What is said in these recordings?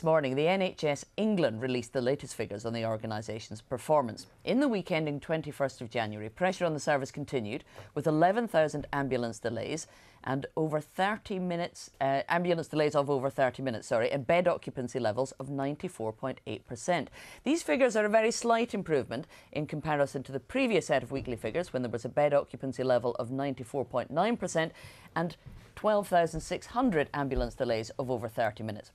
This morning, the NHS England released the latest figures on the organisation's performance. In the week ending 21st of January, pressure on the service continued with 11,000 ambulance delays and over 30 minutes, ambulance delays of over 30 minutes, and bed occupancy levels of 94.8%. These figures are a very slight improvement in comparison to the previous set of weekly figures when there was a bed occupancy level of 94.9% and 12,600 ambulance delays of over 30 minutes.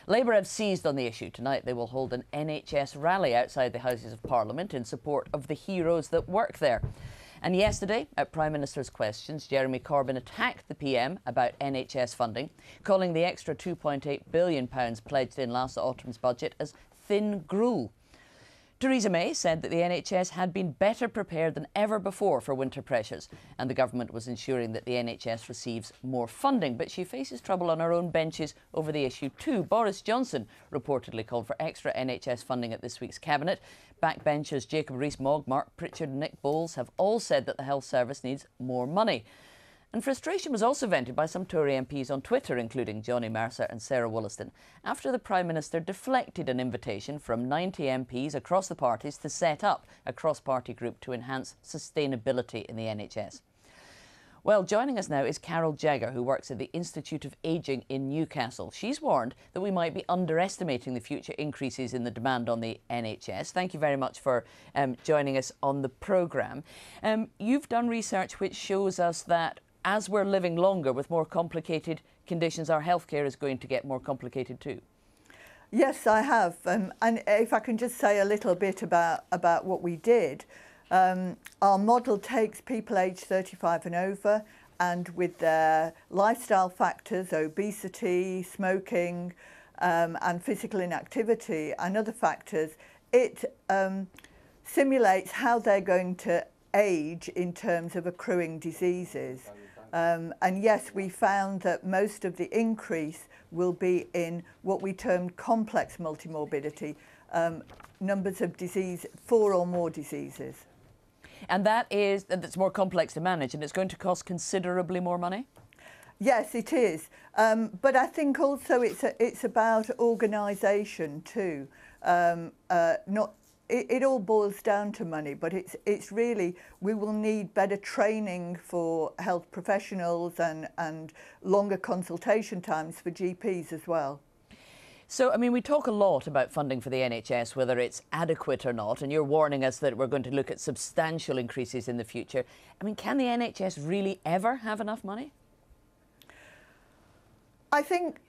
Labour have seized on the issue. Tonight they will hold an NHS rally outside the Houses of Parliament in support of the heroes that work there. And yesterday, at Prime Minister's questions, Jeremy Corbyn attacked the PM about NHS funding, calling the extra £2.8 billion pledged in last autumn's budget as thin gruel. Theresa May said that the NHS had been better prepared than ever before for winter pressures, and the government was ensuring that the NHS receives more funding. But she faces trouble on her own benches over the issue too. Boris Johnson reportedly called for extra NHS funding at this week's cabinet. Backbenchers Jacob Rees-Mogg, Mark Pritchard and Nick Bowles have all said that the health service needs more money. And frustration was also vented by some Tory MPs on Twitter, including Johnny Mercer and Sarah Wollaston, after the Prime Minister deflected an invitation from 90 MPs across the parties to set up a cross-party group to enhance sustainability in the NHS. Well, joining us now is Carol Jagger, who works at the Institute of Ageing in Newcastle. She's warned that we might be underestimating the future increases in the demand on the NHS. Thank you very much for joining us on the programme. You've done research which shows us that as we're living longer with more complicated conditions, our healthcare is going to get more complicated too. Yes, I have. And if I can just say a little bit about what we did. Our model takes people aged 35 and over, and with their lifestyle factors, obesity, smoking, and physical inactivity and other factors, it simulates how they're going to age in terms of accruing diseases. And yes, we found that most of the increase will be in what we termed complex multimorbidity, numbers of disease, 4 or more diseases. And that's more complex to manage, and it's going to cost considerably more money? Yes, it is. But I think also it's about organisation too. It all boils down to money, but it's really, we will need better training for health professionals and longer consultation times for GPs as well. So, I mean, we talk a lot about funding for the NHS, whether it's adequate or not, and you're warning us that we're going to look at substantial increases in the future. I mean, can the NHS really ever have enough money? I think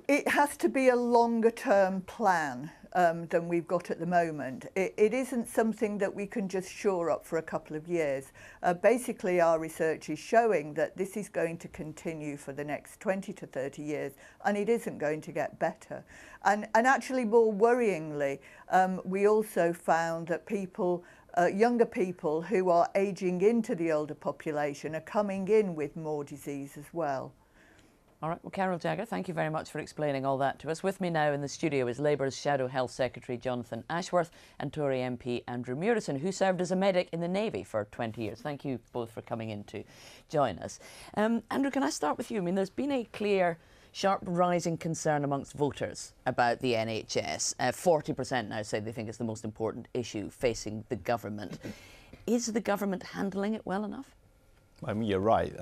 it has to be a longer term plan than we've got at the moment. It isn't something that we can just shore up for a couple of years. Basically, our research is showing that this is going to continue for the next 20 to 30 years, and it isn't going to get better. And actually, more worryingly, we also found that people, younger people who are ageing into the older population are coming in with more disease as well. All right, well, Carol Jagger, thank you very much for explaining all that to us. With me now in the studio is Labour's Shadow Health Secretary Jonathan Ashworth and Tory MP Andrew Murison, who served as a medic in the Navy for 20 years. Thank you both for coming in to join us. Andrew, can I start with you? I mean, there's been a clear, sharp rising concern amongst voters about the NHS. 40% now say they think it's the most important issue facing the government. Is the government handling it well enough? I mean, you're right.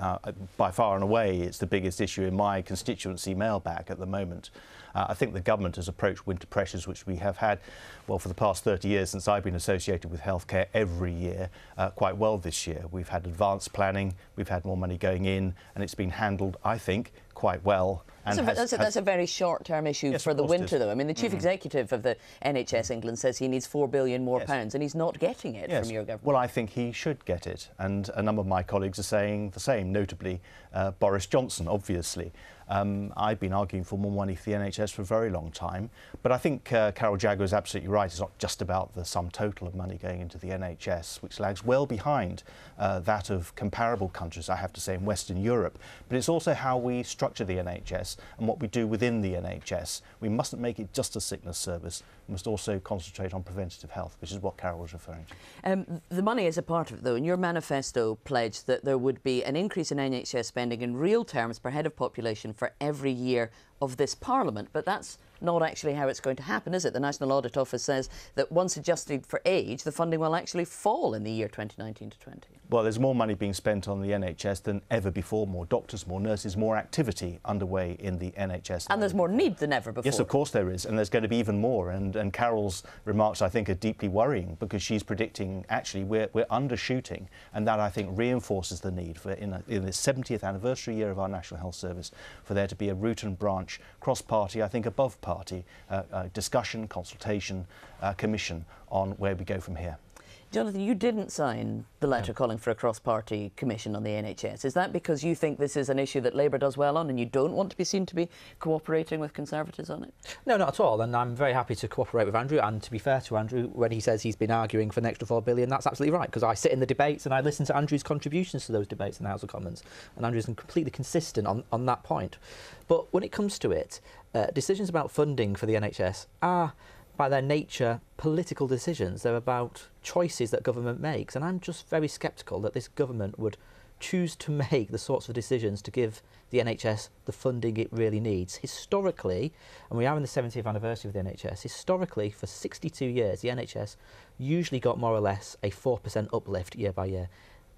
By far and away, it's the biggest issue in my constituency mailbag at the moment. I think the government has approached winter pressures, which we have had, well, for the past 30 years since I've been associated with healthcare every year, quite well this year. We've had advanced planning, we've had more money going in, and it's been handled, I think, quite well. And that's a very short-term issue for the winter, though. I mean, the Chief Executive of the NHS England says he needs £4 billion more pounds, and he's not getting it from your government. Well, I think he should get it, and a number of my colleagues are saying the same, notably Boris Johnson, obviously. I've been arguing for more money for the NHS for a very long time, but I think Carol Jagger is absolutely right. It's not just about the sum total of money going into the NHS, which lags well behind that of comparable countries, I have to say, in Western Europe, but it's also how we structure the NHS and what we do within the NHS. We mustn't make it just a sickness service. We must also concentrate on preventative health, which is what Carol was referring to. The money is a part of it, though, and your manifesto pledged that there would be an increase in NHS spending in real terms per head of population for every year of this Parliament. But that's not actually how it's going to happen, is it? The National Audit Office says that once adjusted for age, the funding will actually fall in the year 2019 to 20. Well, there's more money being spent on the NHS than ever before. More doctors, more nurses, more activity underway in the NHS. And there's more need than ever before. Yes, of course there is. And there's going to be even more. And Carol's remarks, I think, are deeply worrying because she's predicting, actually, we're undershooting. And that, I think, reinforces the need for, in the 70th anniversary year of our National Health Service, for there to be a root and branch, cross-party, I think above-party, discussion, consultation, commission on where we go from here. Jonathan, you didn't sign the letter calling for a cross-party commission on the NHS. Is that because you think this is an issue that Labour does well on and you don't want to be seen to be cooperating with Conservatives on it? No, not at all. And I'm very happy to cooperate with Andrew. And to be fair to Andrew, when he says he's been arguing for an extra £4 billion, that's absolutely right, because I sit in the debates and I listen to Andrew's contributions to those debates in the House of Commons. And Andrew's completely consistent on that point. But when it comes to it, decisions about funding for the NHS are, by their nature, political decisions. They're about choices that government makes. And I'm just very sceptical that this government would choose to make the sorts of decisions to give the NHS the funding it really needs. Historically, and we are in the 70th anniversary of the NHS, historically, for 62 years, the NHS usually got more or less a 4% uplift year by year.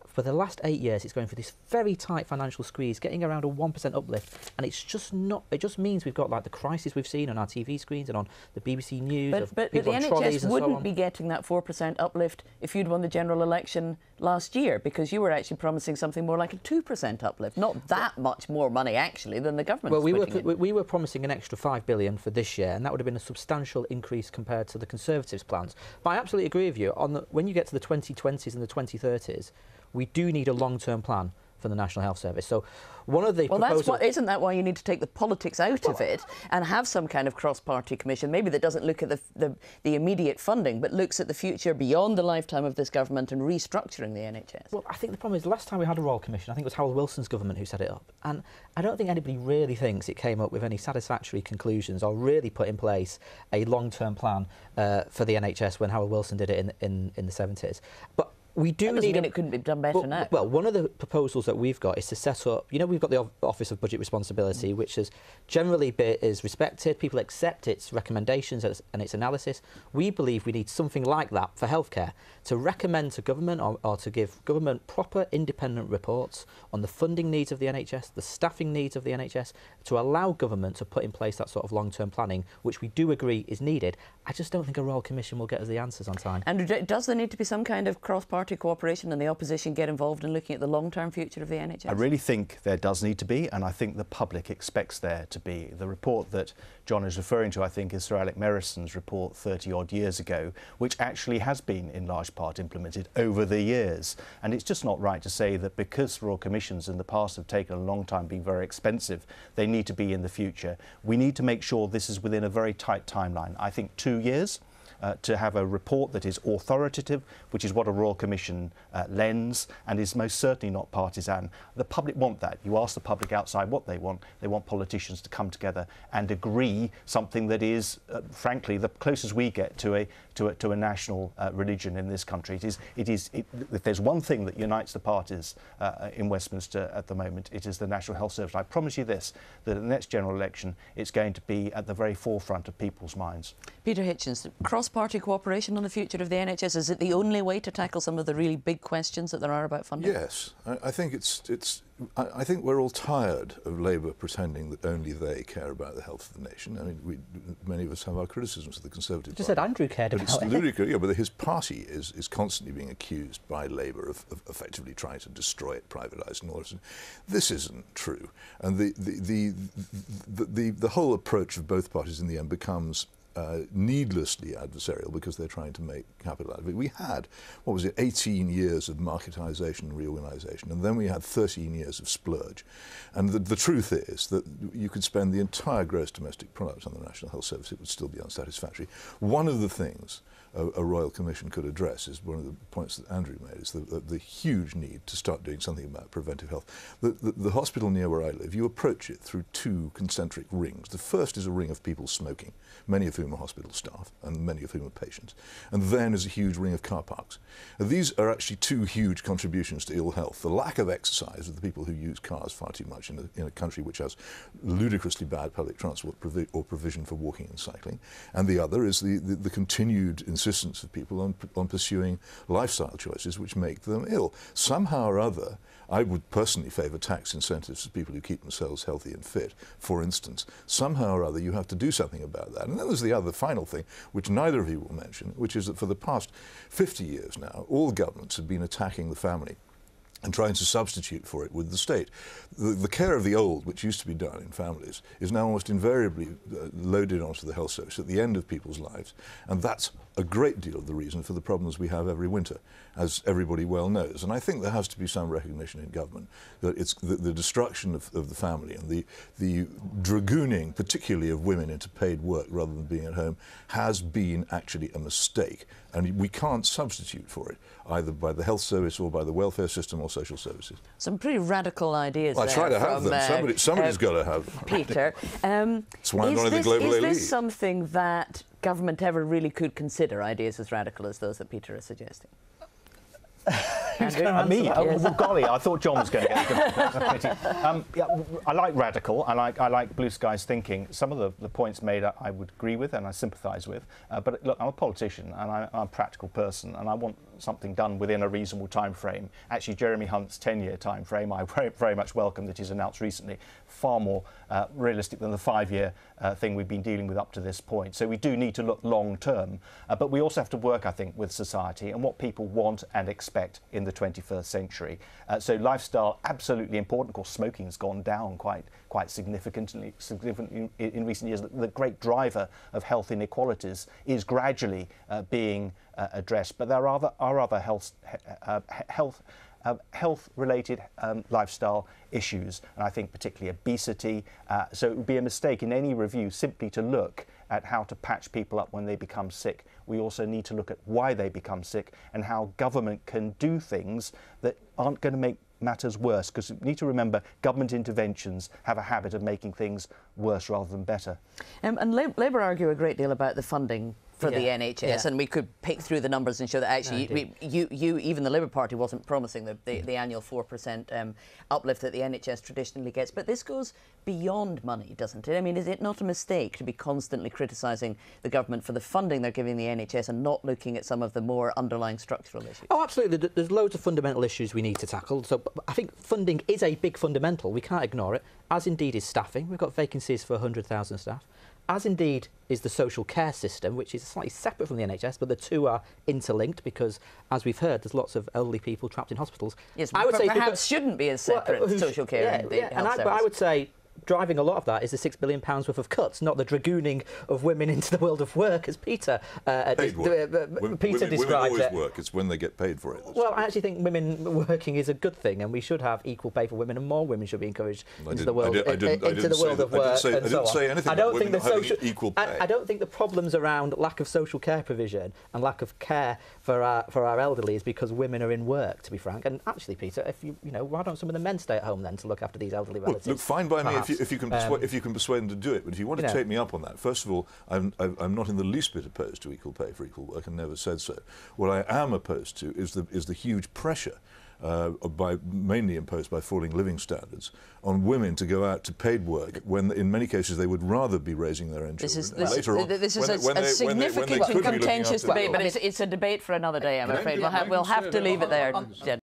For the last 8 years, it's going for this very tight financial squeeze, getting around a 1% uplift, and it's just not. It just means we've got like the crisis we've seen on our TV screens and on the BBC News. But the NHS wouldn't be getting that 4% uplift if you'd won the general election last year, because you were actually promising something more like a 2% uplift. Not that much more money, actually, than the government. Well, we were promising an extra £5 billion for this year, and that would have been a substantial increase compared to the Conservatives' plans. But I absolutely agree with you. When you get to the 2020s and the 2030s, we do need a long-term plan for the National Health Service. So one of the proposals... isn't that why you need to take the politics out of it and have some kind of cross-party commission, maybe that doesn't look at the immediate funding, but looks at the future beyond the lifetime of this government and restructuring the NHS? Well, I think the problem is the last time we had a Royal Commission, I think it was Harold Wilson's government who set it up. And I don't think anybody really thinks it came up with any satisfactory conclusions or really put in place a long-term plan for the NHS when Harold Wilson did it in the 70s. But we do need it couldn't be done better now. Well, one of the proposals that we've got is to set up, we've got the Office of Budget Responsibility, which is generally is respected. People accept its recommendations and its analysis. We believe we need something like that for healthcare, to recommend to government or to give government proper independent reports on the funding needs of the NHS, the staffing needs of the NHS, to allow government to put in place that sort of long-term planning, which we do agree is needed. I just don't think a Royal Commission will get us the answers on time. And does there need to be some kind of cross-party cooperation and the opposition get involved in looking at the long-term future of the NHS? I really think there does need to be, and I think the public expects there to be. The report that John is referring to, I think, is Sir Alec Merison's report 30-odd years ago, which actually has been in large part implemented over the years. And it's just not right to say that because Royal Commissions in the past have taken a long time, being very expensive, they need to be in the future. We need to make sure this is within a very tight timeline. I think 2 years. To have a report that is authoritative, which is what a Royal Commission lends, and is most certainly not partisan. The public want that. You ask the public outside what they want. They want politicians to come together and agree something that is, frankly, the closest we get to a national religion in this country. If there's one thing that unites the parties in Westminster at the moment, it is the National Health Service. I promise you this, that at the next general election, it's going to be at the very forefront of people's minds. Peter Hitchens, cross-party cooperation on the future of the NHS, is it the only way to tackle some of the really big questions that there are about funding? Yes, I think I think we're all tired of Labour pretending that only they care about the health of the nation. I mean, many of us have our criticisms of the Conservative Party. Just said Andrew cared about it. It's ludicrous, yeah, but his party is constantly being accused by Labour of effectively trying to destroy it, privatise and all this. This isn't true. And the whole approach of both parties in the end becomes needlessly adversarial because they're trying to make capital out of it. We had, 18 years of marketisation and reorganisation, and then we had 13 years of splurge. And the truth is that you could spend the entire gross domestic product on the National Health Service, it would still be unsatisfactory. One of the things a Royal Commission could address is one of the points that Andrew made, is the huge need to start doing something about preventive health. The hospital near where I live, you approach it through two concentric rings. The first is a ring of people smoking, many of whom whom are hospital staff, and many of whom are patients. And then is a huge ring of car parks. And these are actually two huge contributions to ill health. The lack of exercise of the people who use cars far too much in a country which has ludicrously bad public transport or provision for walking and cycling. And the other is the continued insistence of people on pursuing lifestyle choices which make them ill. Somehow or other, I would personally favour tax incentives for people who keep themselves healthy and fit, for instance. Somehow or other you have to do something about that. And then there's the other final thing, which neither of you will mention, which is that for the past 50 years now, all governments have been attacking the family and trying to substitute for it with the state. The care of the old, which used to be done in families, is now almost invariably loaded onto the health service at the end of people's lives. And that's a great deal of the reason for the problems we have every winter, as everybody well knows. And I think there has to be some recognition in government that it's the destruction of the family and the dragooning, particularly of women, into paid work rather than being at home, has been actually a mistake. And we can't substitute for it, either by the health service or by the welfare system or social services. Some pretty radical ideas. I try to have them. Somebody's got to have. Peter, that's why I'm not in the global elite. Is this something that government ever really could consider, ideas as radical as those that Peter is suggesting? Me? Well, golly, I thought John was going to get it. Yeah, I like radical. I like blue skies thinking. Some of the points made I would agree with and I sympathise with. But look, I'm a politician and I'm a practical person and I want something done within a reasonable time frame. Actually, Jeremy Hunt's 10-year time frame, I very much welcome that he's announced recently, far more realistic than the 5-year thing we've been dealing with up to this point. So we do need to look long term, but we also have to work, I think, with society and what people want and expect in the 21st century. So lifestyle, absolutely important. Of course, smoking has gone down quite significantly in recent years. The great driver of health inequalities is gradually being addressed, but there are other health-related lifestyle issues, and I think particularly obesity. So it would be a mistake in any review simply to look at how to patch people up when they become sick. We also need to look at why they become sick and how government can do things that aren't going to make matters worse, because you need to remember government interventions have a habit of making things worse rather than better. And Labour argue a great deal about the funding for the NHS, and we could pick through the numbers and show that actually even the Labour Party wasn't promising the annual 4% uplift that the NHS traditionally gets. But this goes beyond money, doesn't it? I mean, is it not a mistake to be constantly criticising the government for the funding they're giving the NHS and not looking at some of the more underlying structural issues? Oh, absolutely. There's loads of fundamental issues we need to tackle. So I think funding is a big fundamental. We can't ignore it, as indeed is staffing. We've got vacancies for 100,000 staff. As indeed is the social care system, which is slightly separate from the NHS, but the two are interlinked because, as we've heard, there's lots of elderly people trapped in hospitals. Yes, I would say perhaps shouldn't be as separate, social care and the health service. But I would say driving a lot of that is the £6 billion worth of cuts, not the dragooning of women into the world of work, as Peter described women always it. Work. It's when they get paid for it. Well, I actually think women working is a good thing, and we should have equal pay for women, and more women should be encouraged into the world of work. I didn't say anything about women having equal pay. I don't think the problems around lack of social care provision and lack of care for our elderly is because women are in work, to be frank. And actually, Peter, if why don't some of the men stay at home then to look after these elderly relatives? Look, fine by me if you can persuade them to do it. But if you want to take me up on that, first of all, I'm not in the least bit opposed to equal pay for equal work, and never said so. What I am opposed to is the huge pressure, mainly imposed by falling living standards, on women to go out to paid work when, in many cases, they would rather be raising their own children. This is a significant and contentious debate, but it's a debate for another day, I'm afraid. We'll have to leave it there, Jen.